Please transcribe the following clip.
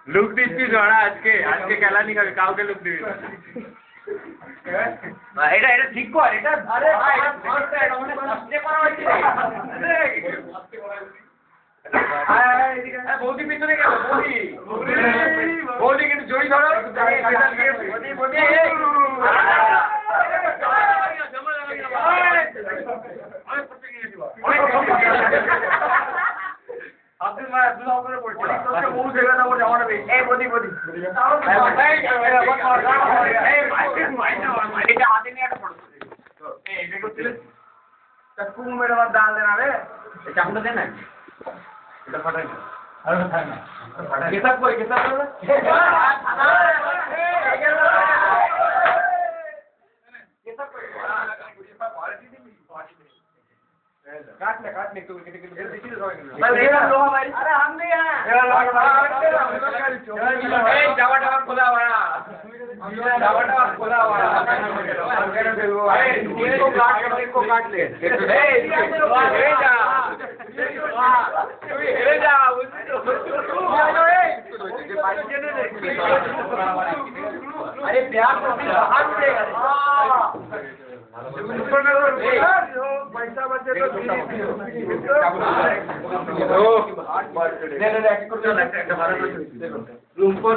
look দিচ্ছি ধরা আজকে আজকে খেলা নি খাবি কাউকে লুক দিবি এটা এটা ঠিক কর এটা আরে ভাই এটা মনে কষ্টে করা হচ্ছে বৌদি পিছনে গেল বৌদি বৌদি কিন্তু জড়ি ধরো বৌদি আব্দুল ভাই আব্দুল উপরে পড়ছে তোকে বহু জায়গা না বলে আমারে এই বদি বদি এটা হাতে নিয়ে একটা ফটো এই এটা করছিস চাকু মেরে বাদ ডাল দেনা রে এই চাকুটা দে না এটা ফাটাই না আর ফাটাই না ফাটাই কেসাব কই কেসাব করে কেসাব কই काटने काटने तो कितने कितने देखिए तो भाई ये लोहा भाई अरे हम भी हैं ये लोहा ए जावा जावा खुला हुआ जावा जावा खुला हुआ अरे इसको काट ले ए जा ए जा अरे प्यार तो हाथ से पैसा बचे तो रूम पर